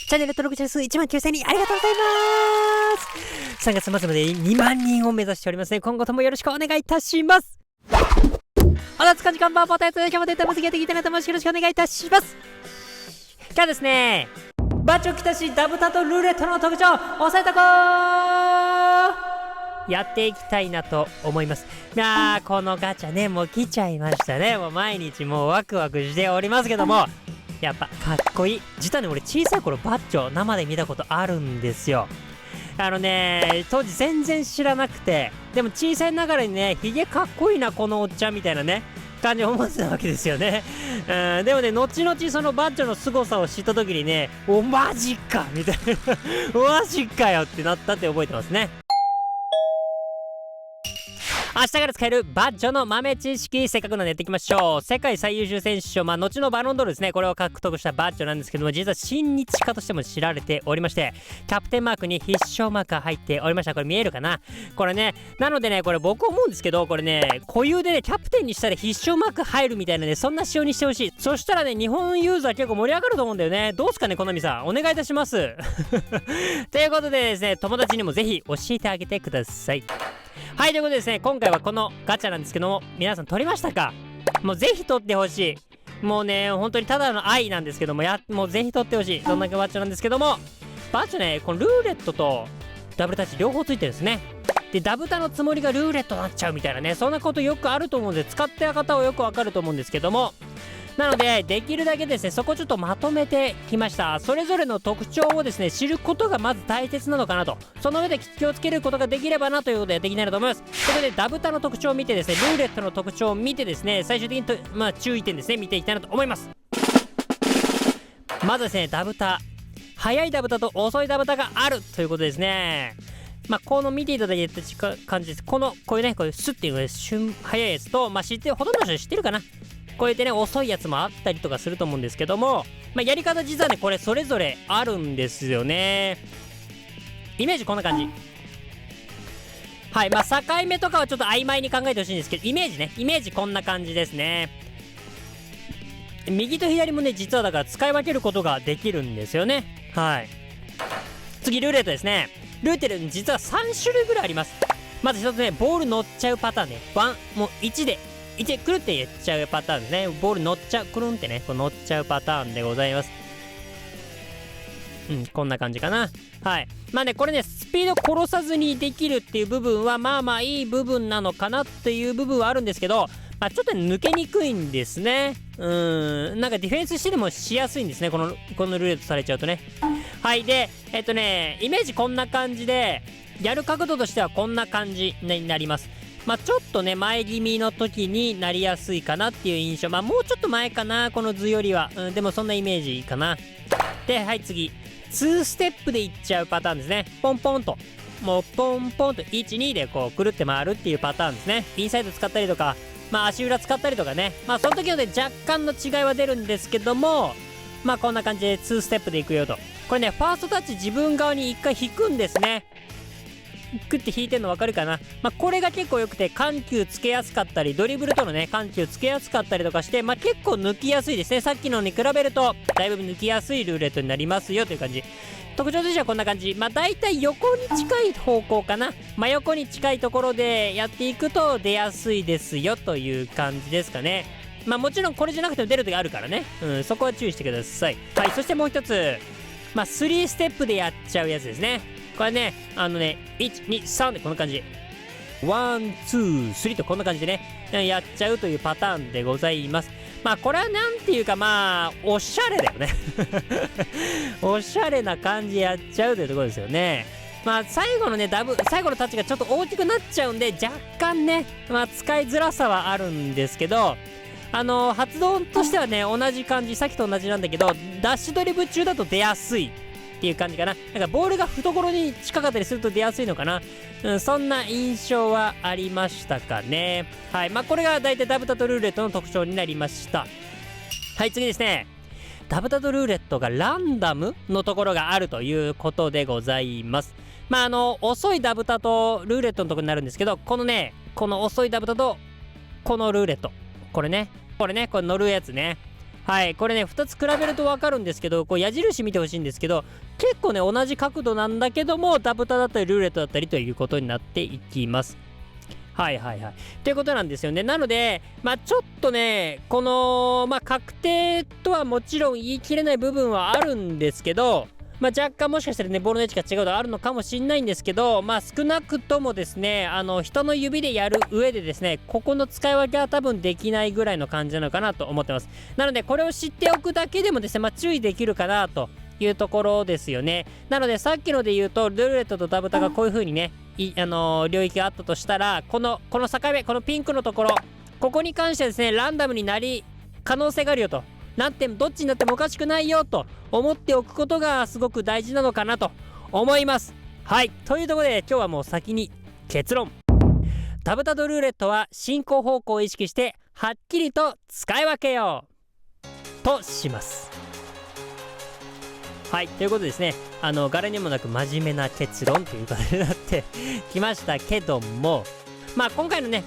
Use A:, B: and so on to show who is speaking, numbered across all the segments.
A: チャンネル登録者数1万9000人ありがとうございます。3月末まで2万人を目指しておりますね。今後ともよろしくお願いいたします。お懐かし看板ポテト今日も出たまつげてきてねともよろしくお願いいたします。今日はですね、バチョキタシダブタとルーレットの特徴押さえたこーやっていきたいなと思います。このガチャね、もう来ちゃいましたね。もう毎日もうワクワクしておりますけども、やっぱかっこいい。実はね、俺小さい頃バッチョ生で見たことあるんですよ。当時全然知らなくて、でも小さいながらにね、ヒゲかっこいいなこのおっちゃんみたいなね感じを思ってたわけですよね。でもね、後々そのバッチョの凄さを知った時にね、おマジかみたいなマジかよってなったって覚えてますね。明日から使えるバッジョの豆知識、せっかくなのでやっていきましょう。世界最優秀選手賞、後のバロンドールですね、これを獲得したバッジョなんですけども、実は親日家としても知られておりまして、キャプテンマークに必勝マークが入っておりました。これ見えるかな、これね。なのでね、これ僕思うんですけど、これね、固有でね、キャプテンにしたら必勝マーク入るみたいなね、そんな仕様にしてほしい。そしたらね、日本ユーザー結構盛り上がると思うんだよね。どうすかね、このみさん、お願いいたしますということでですね、友達にもぜひ教えてあげてください。はい、ということでですね、今回はこのガチャなんですけども、皆さん取りましたか？もうぜひ取ってほしい。もうね、本当にただの愛なんですけども、もうぜひ取ってほしい。そんなバッチョなんですけども、バッチョね、このルーレットとダブルタッチ両方ついてるんですね。で、ダブタのつもりがルーレットになっちゃうみたいなね、そんなことよくあると思うんで、使ってる方はよくわかると思うんですけども、なので、できるだけですね、そこちょっとまとめてきました。それぞれの特徴をですね、知ることがまず大切なのかなと。その上で気をつけることができればなということでやっていきたいなと思います。ということで、ダブタの特徴を見てですね、ルーレットの特徴を見てですね、最終的に注意点ですね、見ていきたいなと思います。まずですね、ダブタ。速いダブタと遅いダブタがあるということですね。この見ていただいた感じです。こういうね、こういうスッっていうね、速いやつと、ほとんどの人知ってるかな。こうやってね、遅いやつもあったりとかすると思うんですけども、やり方実はね、これそれぞれあるんですよね。イメージこんな感じ。はい、境目とかはちょっと曖昧に考えてほしいんですけど、イメージこんな感じですね。右と左もね、実はだから使い分けることができるんですよね。はい。次、ルーレットですね。ルーテル実は3種類ぐらいあります。まず一つね、ボール乗っちゃうパターンね。もう1でくるってやっちゃうパターンですね。ボール乗っちゃう、くるんってね、こう乗っちゃうパターンでございます。こんな感じかな。はい。これね、スピード殺さずにできるっていう部分はいい部分なのかなっていう部分はあるんですけど、ちょっと抜けにくいんですね。なんかディフェンスしてでもしやすいんですね。このルーレットされちゃうとね。はい。で、イメージこんな感じで、やる角度としてはこんな感じになります。ちょっとね、前気味の時になりやすいかなっていう印象。もうちょっと前かな、この図よりは。でもそんなイメージかな。で、はい、次。2ステップでいっちゃうパターンですね。ポンポンと。もうポンポンと1、2でこう、くるって回るっていうパターンですね。インサイド使ったりとか、足裏使ったりとかね。その時ので若干の違いは出るんですけども、こんな感じで2ステップでいくよと。これね、ファーストタッチ自分側に1回引くんですね。クッて引いてんの分かるかな。これが結構良くて緩急つけやすかったり、ドリブルとのね緩急つけやすかったりとかして、結構抜きやすいですね。さっきのに比べるとだいぶ抜きやすいルーレットになりますよという感じ。特徴としてはこんな感じ。だいたい横に近い方向かな。真横に近いところでやっていくと出やすいですよという感じですかね。もちろんこれじゃなくても出る時あるからね。そこは注意してください。はい。そしてもう一つ、3ステップでやっちゃうやつですね。これね、1、2、3でこんな感じ。1、2、3とこんな感じでね、やっちゃうというパターンでございます。これはなんていうかおしゃれだよね。おしゃれな感じでやっちゃうというところですよね。最後のね、最後のタッチがちょっと大きくなっちゃうんで、若干ね、使いづらさはあるんですけど、発動としてはね、同じ感じ、さっきと同じなんだけど、ダッシュドリブル中だと出やすいっていう感じかな。なんかボールが懐に近かったりすると出やすいのかな。そんな印象はありましたかね。はい。これが大体ダブタとルーレットの特徴になりました。はい、次ですね。ダブタとルーレットがランダムのところがあるということでございます。遅いダブタとルーレットのところになるんですけど、この遅いダブタとこのルーレット。これね、これ乗るやつね。はい、これね2つ比べると分かるんですけど、こう矢印見てほしいんですけど、結構ね同じ角度なんだけどもダブタだったりルーレットだったりということになっていきます。はいはいはい。ということなんですよね。なので、ちょっとね、この、確定とはもちろん言い切れない部分はあるんですけど、若干もしかしたらね、ボールの位置が違うのはあるのかもしれないんですけど、少なくともですね、人の指でやる上でですね、ここの使い分けは多分できないぐらいの感じなのかなと思ってます。なので、これを知っておくだけでもですね、注意できるかなというところですよね。なので、さっきので言うと、ルーレットとダブタがこういう風にね、領域があったとしたら、この境目、このピンクのところ、ここに関してはですね、ランダムになり可能性があるよと。どっちになってもおかしくないよと思っておくことがすごく大事なのかなと思います。はい。というところで今日はもう先に結論。ダブタとルーレットは進行方向を意識してはっきりと使い分けようとします。はい。ということでですね、柄にもなく真面目な結論という形になってきましたけども、今回のね、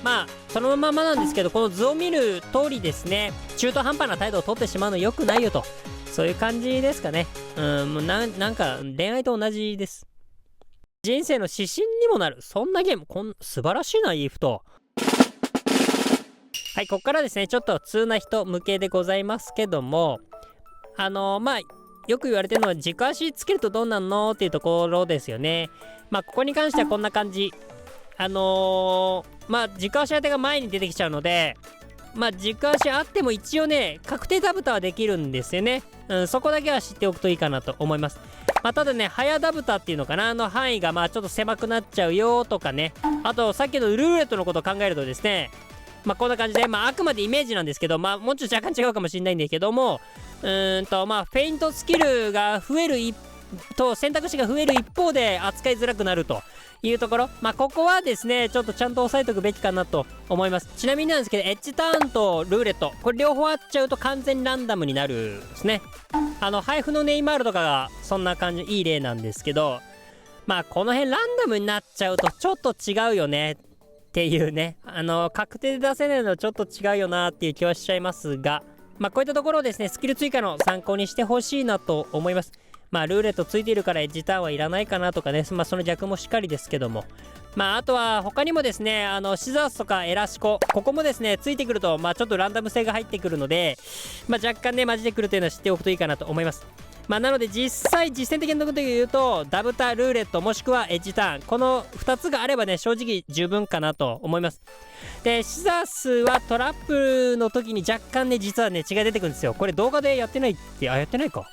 A: そのままなんですけど、この図を見る通りですね、中途半端な態度を取ってしまうの良くないよと、そういう感じですかね。もうなんか恋愛と同じです。人生の指針にもなる、そんなゲーム、素晴らしいな、イーフと。はい、ここからですね、ちょっと通な人向けでございますけども、よく言われてるのは、軸足つけるとどうなんのっていうところですよね。ここに関してはこんな感じ。軸足当てが前に出てきちゃうので、軸足あっても一応ね、確定ダブタはできるんですよね。そこだけは知っておくといいかなと思います。ただね、早ダブタっていうのかな、範囲がちょっと狭くなっちゃうよとかね。あと、さっきのルーレットのことを考えるとですね、こんな感じで、あくまでイメージなんですけど、もうちょっと若干違うかもしれないんだけども、フェイントスキルが増える選択肢が増える一方で扱いづらくなるというところ、ここはですねちょっとちゃんと押さえておくべきかなと思います。ちなみになんですけど、エッジターンとルーレット、これ両方あっちゃうと完全にランダムになるですね。配布のネイマールとかがそんな感じ、いい例なんですけど、この辺ランダムになっちゃうとちょっと違うよねっていうね、確定で出せないのはちょっと違うよなっていう気はしちゃいますが、こういったところをですね、スキル追加の参考にしてほしいなと思います。ルーレットついているからエッジターンはいらないかなとかね、その逆もしっかりですけども。あとは他にもですね、シザースとかエラシコ、ここもですね、ついてくると、ちょっとランダム性が入ってくるので、若干ね、マジでくるというのは知っておくといいかなと思います。なので実践的なことで言うと、ダブタ、ルーレット、もしくはエッジターン、この2つがあればね、正直十分かなと思います。で、シザースはトラップの時に若干ね、実はね、違い出てくるんですよ。これ動画でやってないって、やってないか。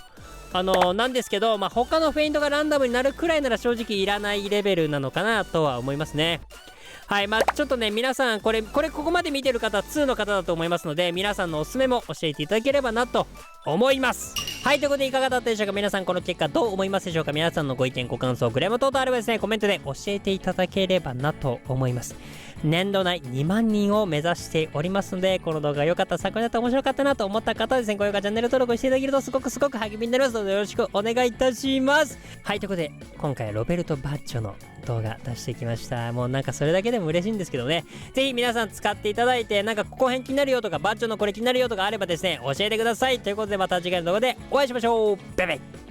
A: なんですけど、他のフェイントがランダムになるくらいなら正直いらないレベルなのかなとは思いますね。はい、ちょっとね、皆さん、ここまで見てる方は2の方だと思いますので、皆さんのおすすめも教えていただければなと思います。はい、ということでいかがだったでしょうか。皆さん、この結果どう思いますでしょうか。皆さんのご意見、ご感想、クレーム等々あればですね、コメントで教えていただければなと思います。年度内2万人を目指しておりますので、この動画が良かった、参考になった、面白かったなと思った方はですね、高評価、チャンネル登録していただけるとすごく励みになりますので、よろしくお願いいたします。はい、ということで、今回はロベルト・バッジョの動画出してきました。もうなんかそれだけでも嬉しいんですけどね、ぜひ皆さん使っていただいて、ここ辺気になるよとか、バッジョのこれ気になるよとかあればですね、教えてください。ということで、また次回の動画でお会いしましょう。バイバイ。